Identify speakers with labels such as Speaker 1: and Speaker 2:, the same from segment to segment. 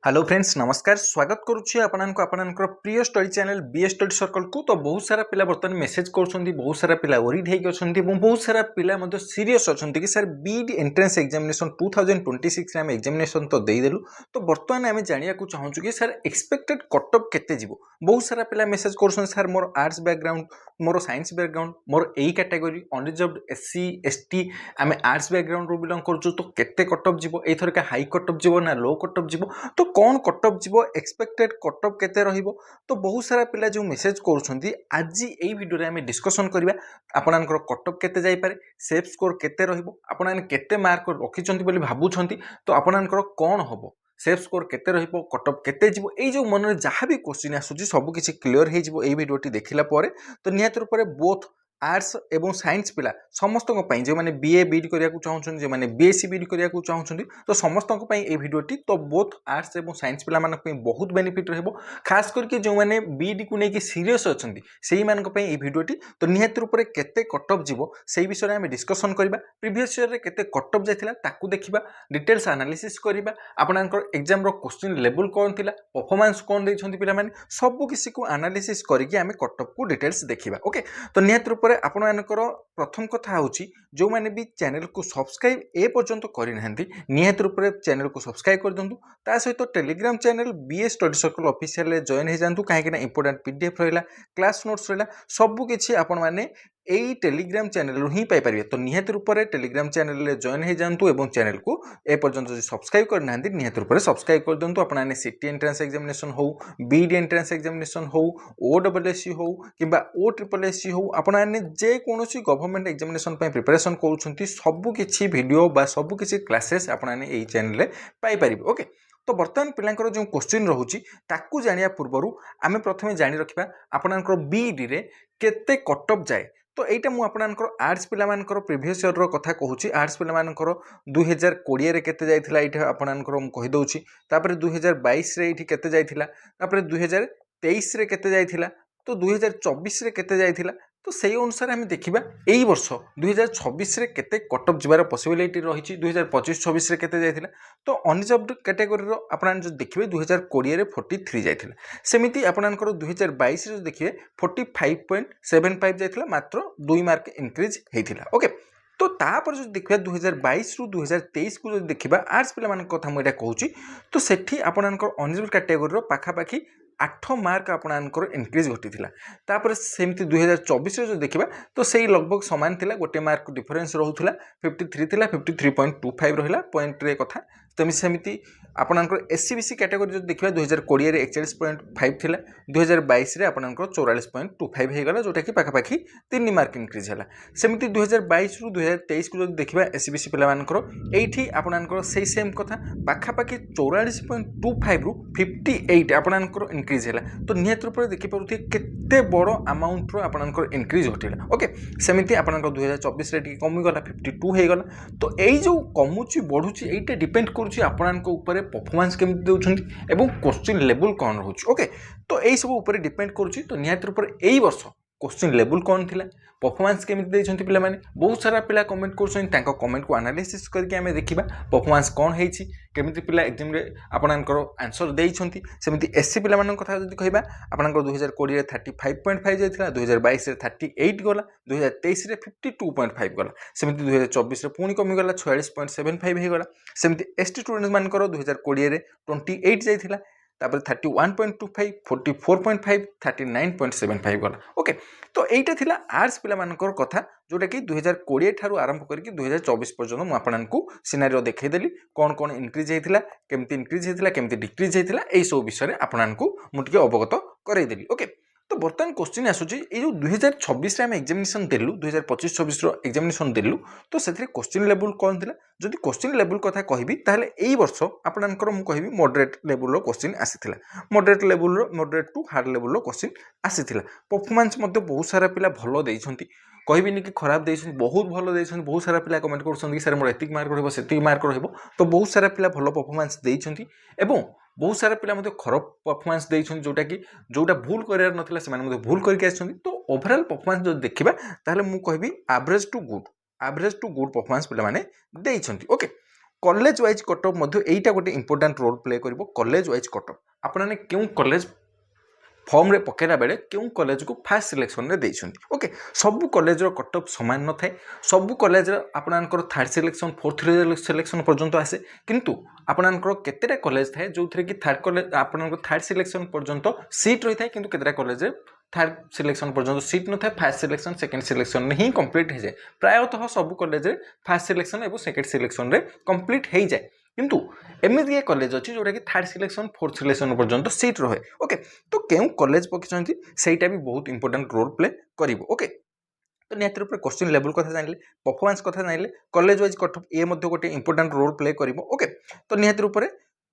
Speaker 1: Hello friends नमस्कार स्वागत करुच्ची आपनको आपनकर प्रिय study channel BA study circle को। तो बहुत सारा पिला बर्तमान मेसेज कर बहुत सारा पिला ओरिड होती बहुत सारा पिला सीरीयस अच्छा कि सर बीड एंट्रेंस एग्जामिनेशन 2026 आम एग्जामिनेशन तो देदेलु। तो बर्तमान आम जाना चाहूँ कि सर एक्सपेक्टेड कटअप केते जीवो। बहुत सारा पिला मेसेज कर सर मोर आर्ट्स बैकग्राउंड मोर साइंस बैकग्राउंड मोर यही कैटेगरी अनरिजर्व्ड एससी एसटी आम आर्ट्स बैकग्राउंड बिलंग करूँ। तो केते कटअप जीवो एथर का हाई कटअप जीवो ना लो कटअप जीवो तो कौन कटअप जीवो एक्सपेक्टेड कटअप केते रहिबो। तो बहुत सारा पिला जो मेसेज करूछंती आज एई वीडियो रे हमें डिस्कशन करबा आपनकर कटअप केते जाई पारे सेफ स्कोर केते रहिबो आपन केते मार्क रखिछंती बोली भाबुछंती तो आपनकर कोन हबो सेफ स्कोर केते रहिबो कटअप केते जीवो एई जो मन रे जहां भी क्वेश्चन आसुची सब किछि क्लियर हे जीवो एई वीडियोटी देखिला परे। तो नियत रूप रे बोथ आर्ट्स एवं साइंस पिला समस्त जो मैंने बीए बीड करने चाहूँ जो मैंने बीएससी बीड करने चाहूँ तो समस्त भिडियोटी तो बोथ आर्ट्स एवं साइंस पिला बहुत बेनिफिट रहिबो। खास करके जो मैंने बीड को लेकिन सीरीयस अच्छा से भिडियोटी तो निहत रूप से केते कटअप जीवो से विषय में डिस्कसन करबा। प्रीवियस ईयर रे केते कटअप जाइथिला ताकू देखिबा डिटेल्स एनालिसिस करबा आपनकर एग्जाम रो क्वेश्चन लेवल कोन थिला परफॉर्मेंस कोन दैछंती पिला माने सब किसी को एनालिसिस करके आमे कटअप को डिटेल्स देखिबा। ओके तो निहत रूप आपनकर प्रथम कथा होची जो मैंने भी चैनल को सब्सक्राइब ए पर्यंत करना निहत रूप से चैनल को सब्सक्राइब कर दिंतु। ता सहित Telegram channel BA study circle official join हो जातु कहीं इंपोर्टेंट पीडीएफ रहा क्लास नोट्स रहा सबकि आपण मैंने यही टेलीग्राम चैनल ही पाइपर। तो निहत रूप से टेलीग्राम चैनल जॉइन हो जातु और चैनल को ए पर्यंत जो सब्सक्राइब करना निहत रूप से सब्सक्राइब कर दिंतु। आपने सिटी एंट्रेंस एग्जामिनेशन हो बीडी एंट्रेंस एग्जामिनेशन हो ओडब्ल्यूएससी हो कि ओट्रिपलएससी हो आपने जेकोसी गवर्नमेंट एग्जामिनेशन प्रिपरेशन करुँच सबकि वीडियो बा सबकि क्लासेस आपने यही चैनल पाइपर। ओके तो बर्तमान पिलांकर जो क्वेश्चन रोचे ताकू जानिया पूर्व आम प्रथम जानी रखा आपनकर बीडी रे केते कटअप जाए। तो यहाँ मुझे आपनकर आर्ट्स पिलामानकर प्रीवियस ईयर कथा कहूँ आर्ट्स पिलामानकर 2020 रे केते जाइथिला ये आपनकर मु कहि दउछि। तापर 2022 रे ये केते जाइथिला तापर 2023 रे केते जाइथिला तो 2024 रे केते जाइथिला। तो सही अनुसार आम देखा यही वर्ष 2026 रे केते कटअप जीवार पॉसिबिलिटी रही 2025-26 रे केते जाइथिला। तो अनरिजर्व्ड कैटेगरी आपन जो देखिए 2020 रे 43 जाइथिला सेमिति आपनकर 2022 रे देखिए 45.75 जाइथिला मात्र 2 मार्क इनक्रीज हेइथिला। ओके तो तापर जो देखिए 2022 रु 2023 को जो देखा आर्ट्स पिला कथा मुझे कहूँ तो सेठी आपनकर अनरिजर्व्ड कैटेगरी पाखापाखि 8 मार्क आपनकर इनक्रीज घटी तापर सेमती 2024 जो देखा तो सही लगभग सामान थिला गोटे मार्क डिफरेंस रोला 53 थिला 53.25 रहा पॉइंट रे कथा। तमी सेमती आपनकर एससी बीसी कैटेगरी जो देखा 2020 रे 41.5 थिला 2022 रे आपनकर 44.25 हो गला जोटा कि पाखापाखि 3 मार्क इनक्रीज है। सेमती 2022 रु 2023 को जो देखा एससी बीसी पिलामानकर एठी आपनकर सही सेम कथा पाखापाखि 44.25 रु 58 आपनकर इनक्रीज है। तो निहत रूप से देखिपे केते बड़ अमाउंट आपनकर इनक्रीज घटिला। ओके सेमती आपनकर 2024 रे कमिगला 52 हो गला। तो यही जो कमुची बढ़ुची यहीटा डिपेंड करुच्ची आपनक ऊपर परफॉर्मेंस केमती देउछंती एवं क्वेश्चन लेवल कौन रोचे। ओके तो यही सब ऊपर डिपेंड करुच्ची। तो निहत रूप से यही वर्ष क्वेश्चन लेवल कौन थिला परफॉर्मेंस केमती देइछंती पिला माने बहुत सारा पिला कमेंट करछंती तांको कमेंट को एनालिसिस करके आमे देखिबा परफॉर्मेंस कौन हेछि केमती पिला एग्जाम रे आपनकर आंसर देइछंती। सेमती एससी पिला मानन कथा जदि कहबा आपनकर 2020 रे 35.5 जाइथिला 2022 रे 38 गला 2023 रे 52.5 गला सेमती 2024 रे पुणी कमी गला 46.75 हो गला। सेमती एसटी स्टूडेंट्स मानकर 2020 रे 28 जाइथिला तापर 31.25 44.5 39.75 गला। ओके तो यहीटा थिला आर्ट्स पिला मानकर कथा जोटा कि 2020 ठारू आरंभ करके 2024 पर्यंत मु आपनकु सिनारियो देखैदेली कौन कौन इनक्रीज हेतिला केमती इनक्रीज हेतिला केमती डिक्रीज हेतिला एई सब विषय आपनकु मु टिके अवगत करैदेली। ओके तो बर्तमान क्वेश्चन आसुची ये जो 2026 रे हम एग्जामिनेशन देलु 2025-26 रो एग्जामिनेशन देलु तो सेथरे क्वेश्चन लेवल कौन थिला जदि क्वेश्चन लेवल कथा कहबी ताहले एई वर्ष आपनकर मु कहबी मॉडरेट लेवल रो क्वेश्चन आसीथिला मॉडरेट टू हार्ड लेवल रो क्वेश्चन आसीथिला। परफॉर्मेंस मध्ये बहुत सारा पिला भलो देइछंती कहबिनी कि खराब देइछंती बहुत भलो देइछंती बहुत सारा पिला कमेंट करछंती कि सर मोर एतिक मार्क रहबो सेतिक मार्क रहबो तो बहुत सारा पिला भलो परफॉर्मेंस देइछंती एवं बहुत सारा पिला मध्ये खराब परफॉर्मेंस देइछंती जोटा भूल करियार नथिला से माने भूल करके आछंती। तो ओवरऑल परफॉर्मेंस जो देखिबा ताहले मु कहबी एवरेज टू गुड परफॉर्मेंस पिला माने देइछंती। Okay college wise cut off मध्य एटा गोटे इंपोर्टेंट रोल प्ले करिवो कॉलेज वाइज कट ऑफ आपने क्यों कॉलेज फॉर्म रे पकेला बेले क्यों कॉलेज को फास्ट सिलेक्शन रे देइछन्ती ओके सब कॉलेज रो कट ऑफ समान न थाए सब कॉलेज रे आपनकर थर्ड सिलेक्शन फोर्थ सिलेक्शन पर्यंत आसे किंतु आपनकर केतेटा कॉलेज थाए जो थरे कि थर्ड कॉलेज आपनकर थर्ड सिलेक्शन पर्यंत सीट रही थाए किंतु केतेटा कॉलेज रे थर्ड सिलेक्शन पर्यंत सीट न थाए फर्स्ट सिलेक्शन सेकंड सिलेक्शन में ही कंप्लीट हो जाए प्रायतः सब कॉलेज रे फर्स्ट सिलेक्शन एवं सेकंड सिलेक्शन रे कंप्लीट हो जाए किंतु एमती कॉलेज अच्छी जोटा कि थर्ड सिलेक्शन फोर्थ सिलेक्शन पर्यंत सीट रहे ओके तो क्यों कॉलेज पकड़ सहीटा भी बहुत इंपोर्टेंट रोल प्ले करिवो ओके तो निहत रूप क्वेश्चन लेवल कथा जानिले परफॉर्मेंस कथा जानिले कॉलेज वाइज कट ऑफ ए गोटे इंपोर्टेंट रोल प्ले करिवो ओके तो निहत रूप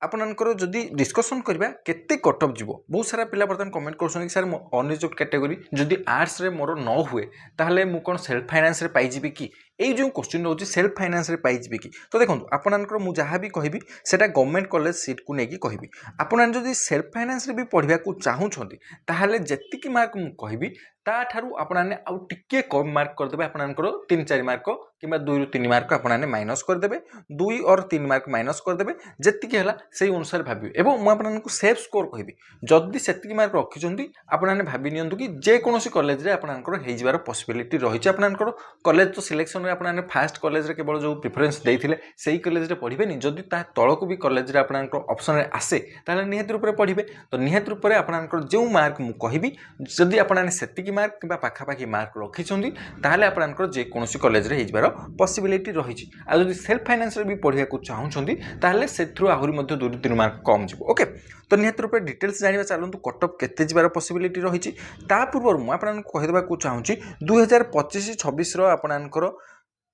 Speaker 1: आपनकर जदि डिस्कसन करबा केते कट ऑफ जीवो बहुत सारा पिला बर्तन कमेंट करछन कि सर मो अनरिजर्व कैटेगरी जदि आर्ट्स रे मोर न हुए ताहले मु कोन सेल्फ फाइनेंस रे पाई जीबी कि এই যে কোশ্চিন রয়েছে সেলফ ফাইনান্স রে পাইଯିবে কি তো দেখুন আপনার মু যাহা বি কহিবি সেটা গভর্নমেন্ট কলেজ সিট কু নেকি কহিবি আপনার যদি সেলফ ফাইনান্স রে বি পড়িବାକୁ চাহুଛନ୍ତି তাহলে যেতিকি মার্ক মু কহিবি তা ঠারু আপনানে আউ টিকে কম মার্ক করদেবে আপনার 3-4 মার্ক কিংবা 2-3 মার্ক আপনানে মাইনাস করদেবে 2 और 3 মার্ক মাইনাস করদেবে যেতিকি হেলা সেই অনুসারে ভাবিবে এবং মু আপনাଙ୍କୁ সেফ স্কোর কহিবি যদি সেতিকি মার্ক রখিଛନ୍ତି আপনানে ভাবি নিয়ন্তু কি যে কোনोसी কলেজ রে আপনার হেই যাবার পসিবিলিটি রহিছে আপনার কলেজ তো সিলেকশন आपने फास्ट कॉलेज रे केवल जो प्रिफरेंस देते से कॉलेज रे पढ़े जदि तलक भी कॉलेज रे आपनकर ऑप्शन रे आसे ताले निहत रूप रे पढ़िबे तो निहत रूप रे आपनकर जो मार्क मु कहिबी जदि आपने सेतिकी मार्क किबा पाखापाखी मार्क रखिछन्ती ताले आपनकर जे कोनोसी कॉलेज रे हिजबार पॉसिबिलिटी रहिछि आ जदि सेल्फ फाइनेंस रे भी पढ़िया को चाहुछन्ती ताले सेथ्रु आहुरी मध्ये 2-3 मार्क कम जिवो ओके तो निहत रूप डिटेल्स जानिबा चलंतु कट ऑफ केते जिबार पॉसिबिलिटी रहिछि ता पूर्व मु आपनकर कहि देबा को चाहुछि 2025-26 रो आपनकर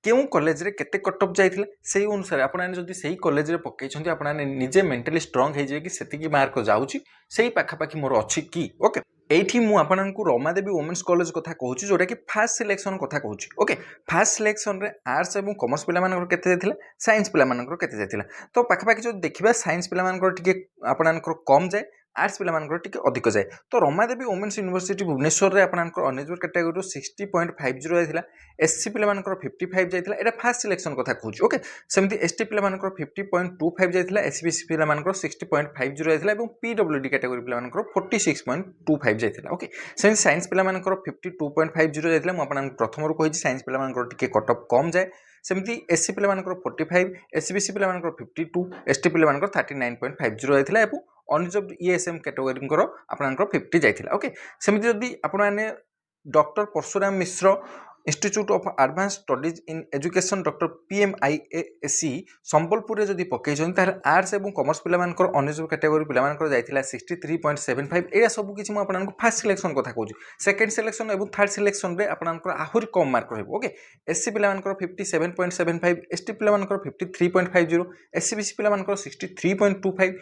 Speaker 1: क्यों कॉलेज रे केते कट ऑफ जाइथिले सेही अनुसार आपनाने जदि सेही कॉलेज रे पकेइछन्ती आपनाने निजे मेंटली स्ट्रांग हे जे कि सेतिकी मार्क जाउछि सेही पाखापाखी मोर अछि कि ओके एठी मु आपननकु रमादेवी वुमेन्स कॉलेज कथा कहूछि जोटा कि फास्ट सिलेक्शन कथा कहूछि ओके फास्ट सिलेक्शन रे आर्ट्स एवं कॉमर्स पिला मानकर केते जाइथिले साइंस पिला मानकर केते जाइथिले तो पाखापाखी जो देखिबा साइंस पिला मानकर टिके आपननकर कम जाय आर्ट्स पिला मानकर टिके अधिक जाए तो रमादेवी वुमेन्स यूनिवर्सिटी भुवनेश्वर रे आपनकर अनरिजर्व कैटेगरी 60.50 जाइथिला एससी पिला मानकर 55 जाइथिला एटा फास्ट सिलेक्शन कथा कहूछि ओके सेमति एसटी पिला मानकर 50.25 जाइथिला एसबीसी पिला मानकर 60.50 जाइथिला एवं पीडब्ल्यूडी कैटेगरी पिला मानकर 46.25 जाइथिला ओके सेमति साइंस पिला मानकर 52.50 जाइथिला मु आपन प्रथम रु कहिछि साइंस पिला मानकर टिके कट ऑफ कम जाए सेमती एससी पिला मानकर 45 एसबीसी पिला मानकर 52 एसटी पिला मानकर 39.50 जाइथिला एवं अनरिजर्व ईएसएम कैटेगरी आपनकर 50 जाइथिला ओके सेमती जदि आपने doctor Parshuram Mishra institute of advance studies in education doctor PMIASE Sambalpur रे जदि पकेइछन तार आर्ट्स एवं कॉमर्स पिला मानकर अनरिजर्व कैटेगरी पिला मानकर जाइथिला 63.75 एरा सब किछि म आपननको फर्स्ट सिलेक्शन कथा कहूछि सेकंड सिलेक्शन एवं थर्ड सिलेक्शन रे आपनकर आहुरी कम मार्क रहबो ओके एससी पिला मानकर 57.75 एसटी पिला मानकर 53.50 एससीबीसी पिला मानकर 63.25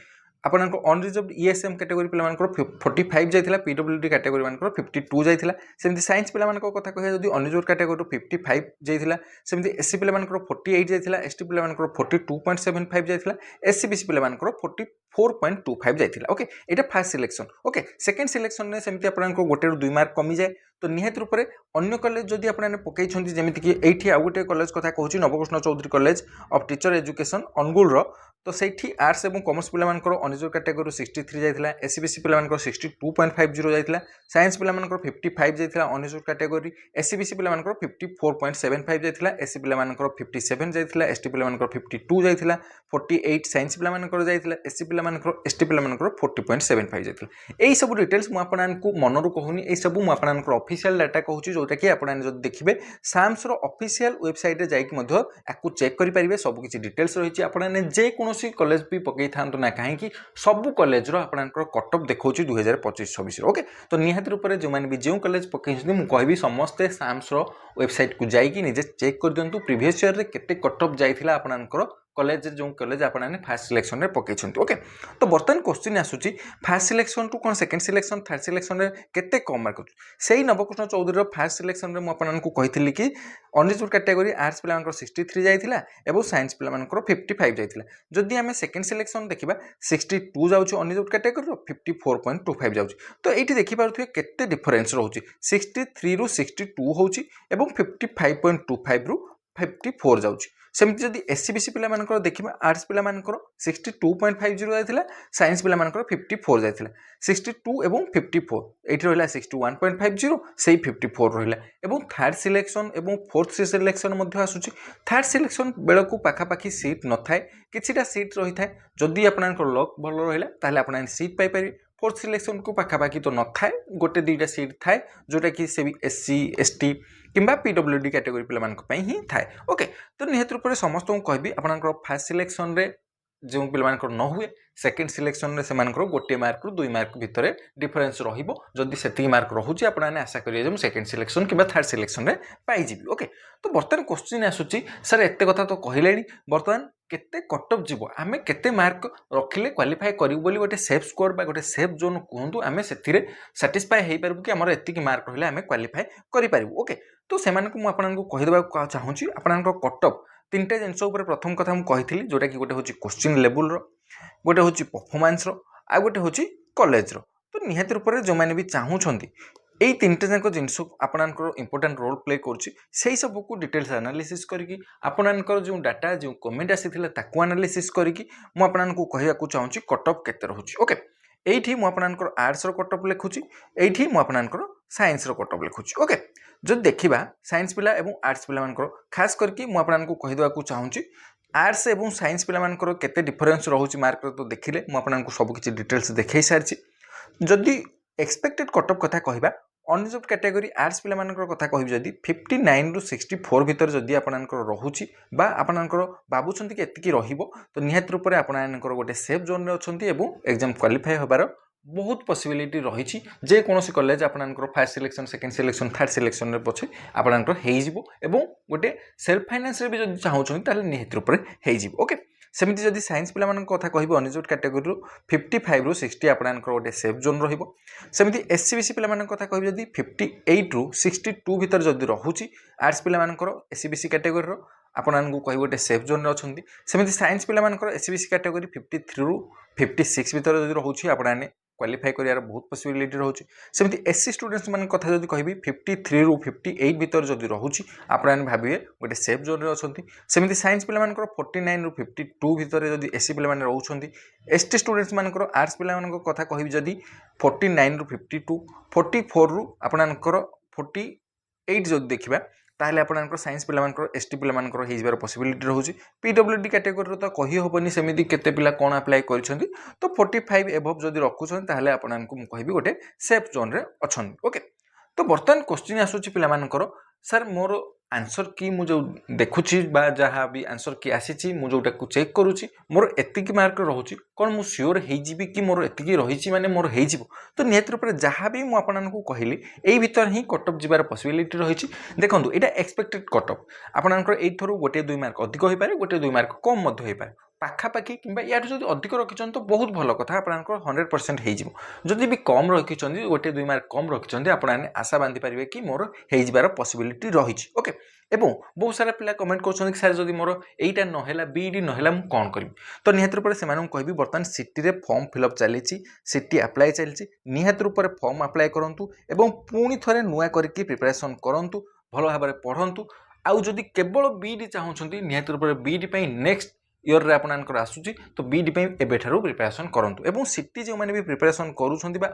Speaker 1: आपनको अनरिजर्व ईएसएम कैटेगरी पिला मानकर 45 जाइथिला पीडब्ल्यूडी कैटेगरी मानकर 52 जाइथिला सेमति साइंस पिला मानकर कथा कहया जदि अनरिजर्व कैटेगरी 55 जाइथिला सेमति एससी पिला मानकर 48 जाइथिला एसटी पिला मानकर 42.75 जाइथिला एससीबीसी पिला मानकर 44.25 जाइथिला ओके एटा first selection okay second selection ने सेमति आपनको गोटे रु 2 मार्क कमी जाए तो निहत रूप से अन्य कॉलेज जदि आपने पकईछन्ती जेमिति कि एठी आ गोटे कॉलेज कथा कहूछि Nabakrushna Choudhury college of teacher education Angul रो तो सेठी आर्ट्स एवं कॉमर्स पिला मानकर अनरिजर्व कैटेगरी 63 जाइथिला एससीबीसी पिला मानकर 62.50 जाइथिला साइंस पिला मानकर 55 जाइथिला अनरिजर्व कैटेगरी एससीबीसी पिला मानकर 54.75 जाइथिला एससी पिला मानकर 57 जाइथिला एसटी पिला मानकर 52 जाइथिला 48 साइंस पिला मानकर जाइथिला एससी पिला मानकर एसटी पिला मानकर 40.75 जाइथिला एई सब डिटेल्स मु आपननको मनरु कहूनी एई सब मु आपननको ऑफिशियल डाटा कहूछि जोटा कि आपन जदि देखिबे साम्स रो ऑफिशियल वेबसाइट रे जाइक मध्य आकु चेक करि परिबे सब किछि डिटेल्स रहिछि आपन जे कोनोसी कॉलेज भी पकई थांतु ना काहे सब कॉलेज रो आपनकर कट ऑफ देखौछि 2025-26 ओके तो निहात रूप रे जो माने भी जे कॉलेज पकईछथि मु कहबी समस्त साम्स रो वेबसाइट को जाइकी निजे चेक कर दियंतु प्रीवियस ईयर रे केते कट ऑफ जाइथिला आपनकर कॉलेज जो कॉलेज आपने फास्ट सिलेक्शन में पकई ओके तो बर्तमान क्वेश्चन आसूची फास्ट सिलेक्शन टू कौन सेकंड सिलेक्शन थर्ड सिलेक्शन में केते कम मार्क से नवकृष्ण चौधरी फास्ट सिलेक्शन में मुझे कही कि अनरिजर्व कैटेगरी आर्ट्स पिला 63 जाइथिला एवं साइंस पिला 55 जाइथिला जदि आम सेकंड सिलेक्शन देखा 62 जाउछि अनरिजर्व कैटेगरी 54.25 जाउछि तो ये देखिपे केते डिफरेन्स रोचे 63 रु 62 होउछि एवं 55.25 रु 54 जाउछि सेमती जदि एससीबीसी पिला मानकर देखिबा आर्ट्स पिला मानकर 62.50 जायतिला साइंस पिला मानकर 54 जायतिला 62 एवं 54 एठी रहला 61.50 सेही 54 रहला एवं थर्ड सिलेक्शन एवं फोर्थ सिलेक्शन मध्ये आसुची थर्ड सिलेक्शन बेलकू पाखा पाखी सीट न थाए किछिटा सीट रही थाए जदि आपनकर लक भलो रहिला ताले आपन सीट पाई पारि फोर्थ सिलेक्शन को पाखा पाखी तो न थाए गोटे दुईटा सीट थाए जोटा कि से भी एससी एसटी किंबा पीडब्ल्यूडी कैटेगरी पिला मानक पई ही थाए ओके तो निहत रूप से समस्त को कहबी आपनकर फर्स्ट सिलेक्शन रे जो पिला मानकर न हुए सेकंड सिलेक्शन रे से मानकर गोटे मार्क रु 2 मार्क भितर डिफरेंस रहिबो जदि सेति मार्क रहुची आपण आने आशा करिए जे सेकंड सिलेक्शन किबा थर्ड सिलेक्शन रे पाई जिबी ओके तो बर्तमान क्वेश्चन आसुची सर एते कथा तो कहिलेनी बर्तमान केते कट ऑफ जीवो आमे केते मार्क रखिले क्वालिफाई करिवो बोली गोटे सेफ स्कोर बा गोटे सेफ जोन कहंतु आमे सेथिरे सैटिस्फाई हेई परबु कि हमर एति की मार्क रहिले आमे क्वालिफाई करि परबु ओके तो सेमान को मु आपनन को कहि देबा चाहूची आपनन को कट ऑफ तीनटा जिनस ऊपर प्रथम कथा मु कहिथिली जोटा कि गोटे होची क्वेश्चन लेवल रो गोटे होची परफॉर्मेंस रो आ गोटे होची कॉलेज रो तो निहत रूप से जो माने भी चाहूछंती एई तीनटा जाक जिनस आपनकर इंपोर्टेंट रोल प्ले करछि सेही सब को डिटेल्स एनालिसिस करके आपनकर जो डाटा जो कमेंट आसीथिले ताकू एनालिसिस करके मु आपनन को कहिया को चाहूछि कट ऑफ केते रहउछि ओके एठी मु आपनकर आर्ट्स रो कट ऑफ लिखुछि एठी मु आपनकर साइंस रो कट ऑफ लिखुछि ओके जो देखिबा साइंस पिला एवं आर्ट्स पिला मानकर खास करके मु आपनन को कहि देबा को चाहूछि आर्ट्स एवं साइंस पिला मानकर केते डिफरेंस रहउछि मार्क तो देखिले मु आपनन को सब किछि डिटेल्स देखै सारछि जदि एक्सपेक्टेड कट ऑफ कथा कहिबा अनरिजर्व कैटेगरी आर्ट्स पिला मानकर कथा कहिबि जदि 59 रु 64 भीतर जदि आपनकर रहउछि बा आपनकर बाबुछंती कि एतिकी रहिबो तो निहत रूप से आपनकर गोटे सेफ जोन रे अछंती एवं एग्जाम क्वालिफाई होबार बहुत पॉसिबिलिटी रही जे कौन कॉलेज आपनकर first selection second selection third selection रे पछे आपनकर हेइ जिवो एवं गोटे सेल्फ फाइनेंस रे भी जदि चाहउछंती ताले निहत रूप से हेइ जिवो ओके सेमती जदि साइंस पिला मानक कथा कहिबो अनरिजर्व कैटेगरी रु 55 रु 60 आपनकर गोटे सेफ जोन रहिबो सेमती एससीबीसी पिला मानक कथा कहिबो जदि 58 रु 62 भीतर जदि रहउची आर्ट्स पिला मानकर एससीबीसी कैटेगरी रो आपन को कहि गोटे सेफ जोन रे अछंती सेमती साइंस पिला मानकर एससीबीसी कैटेगरी 53 रु 56 भीतर जदि रहउची आपन क्वालिफाई करियार बहुत पॉसिबिलिटी रहउची सेमती एससी स्टूडेंट्स मान कथा जदि कहिबी 53 रु 58 भीतर जदि रहउची आपन भाबिए गोटे सेफ जोन रे अछंती सेमती साइंस पिला मानकर 49 रु 52 भीतर जदि एससी पिला मान रहउछंती एसटी स्टूडेंट्स मानकर आर्ट्स पिला मान कथा कहिबी जदि 49 रु 52 44 रु आपनकर 48 जदि देखिबा ताहले आपनकर साइंस पिला मानकर एसटी पिला मानकर हेइबार पॉसिबिलिटी रहउची पीडब्ल्यूडी कैटेगरी तो कहि होबनी सेमिति केते पिला कोन अप्लाई करिसंती तो 45 एबव जदि रखुछन ताहले आपननको मु कहिबी गोटे सेफ जोन रे अछन ओके तो बर्तमान क्वेश्चन आसुची पिला मानकर सर मोर आंसर की मु जो देखुची बा जहा भी आंसर की आसीची मु जोटा को चेक करूची मोर एतिकी मार्क रहउची कोन मु श्योर हेइ जिवि कि मोर एतिकी रहिची माने मोर हेइ जिवो तो निहत रूप से जहा भी मु आपननको कहिली एई भीतर ही कट ऑफ जिबार पॉसिबिलिटी रहिची देखंतु एटा एक्सपेक्टेड कट ऑफ आपनकर एई थरु गोटे 2 मार्क अधिक होई पारे गोटे 2 मार्क कम मध्य होई पारे पाखापाखि कि या जब अधिक रखिंट तो बहुत भल कथा आपंकर 100% होदी भी कम रखिंट गोटे 2 मार्क कम रखिंट आपने आशा बांधि पारे कि मोर हो पॉसिबिलिटी रही ओके एवं बहुत सारा पिला कमेंट कर सर जब मोर यहीटा नहला बीडी नहला मुझे कौन करी तो निहत रूप से कहबी बर्तमान सिटी रे फॉर्म फिलअप चली सिटी अप्लाई चलती निहत रूप से फॉर्म अप्लाई करूँ और पुणी थे नुआ करके प्रिपरेशन करूँ भल भाव में पढ़ु आउ जदि केवल बीडी चाहूँगी निहत रूप से बीडी नेक्स्ट इयर रे आपनकर आसुची तो बीडी पे एबेठारु प्रिपरेशन करंतु एवं सिटी जो माने भी प्रिपरेशन करूछंती बा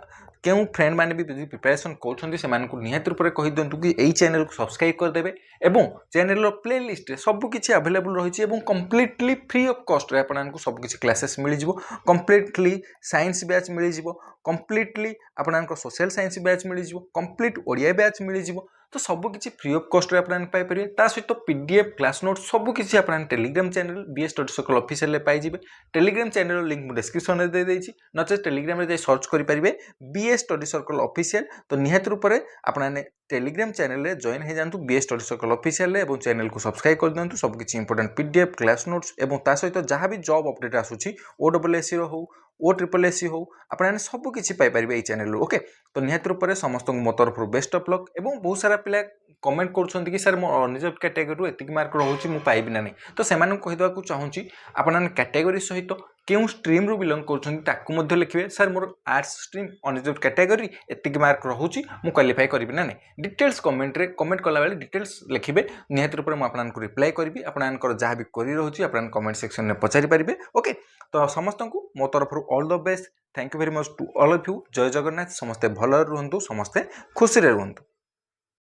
Speaker 1: केउ फ्रेंड माने भी प्रिपरेशन करछंती से मानकु निहत रूप रे कहि दंतु कि एई चैनल को सब्सक्राइब कर देबे एवं चैनल रो प्लेलिस्ट रे सब किछि अवेलेबल रहिछि एवं कंप्लीटली फ्री ऑफ कॉस्ट रे आपनकु सब किछि क्लासेस मिलि जिवो कंप्लीटली साइंस बैच मिलि जिवो कंप्लीटली आपनकर सोशल साइंस बैच मिलि जिवो कंप्लीट ओडिया बैच मिलि जिवो तो सब किछि फ्री ऑफ कॉस्ट रे आपन पाई परिबे ता सहित पीडीएफ क्लास नोट सब किछि आपन Telegram channel BS study circle official रे पाई जिवे टेलीग्राम चैनल लिंक मु डिस्क्रिप्शन रे दे देछि नचे टेलीग्राम रे जाय सर्च करि परिबे बीएस स्टडी सर्कल ऑफिशियल तो निहत रूप रे आपन टेलीग्राम चैनल रे जॉइन हे जानतु बीएस स्टडी सर्कल ऑफिशियल रे एवं चैनल को सब्सक्राइब कर दियंतु सब किछि इंपोर्टेंट पीडीएफ क्लास नोट्स एवं ता सहित जहां भी जॉब अपडेट आसुछि ओडब्ल्यूएससी रो हो ओ ट्रिपल एससी हो आपने सब किछि पाई परिबे ए चैनल ओके तो निहत रूप से समस्त मो तरफ बेस्ट ऑफ लक एवं बहुत सारा पिला कमेंट करुछंती कि सर मो अनरिजर्व कैटेगरी एतिक मार्क रहउछि मु पाइबि ना नहीं तो सेमान कहि दवा को चाहूछि आपन कैटेगरी सहित केउं स्ट्रीम रू बिलंग करूछन ताकू मध्ये लिखिबे सर मोर आर्ट्स स्ट्रीम अनरिजर्व कैटेगरी एतिक मार्क रहउची मु क्वालिफाई करबी ना नहीं डिटेल्स कमेंट रे कमेंट कला बेले डिटेल्स लिखिबे निहाती रूप में आपको रिप्लाई करी आपंकर जहाँ भी करी रोचे आप कमेंट सेक्शन में पचारि पारे ओके तो समस्त को मो तरफ all the best thank you very much to all of you जय जगन्नाथ समस्ते भल रुहतु समस्ते खुशी रुहतु।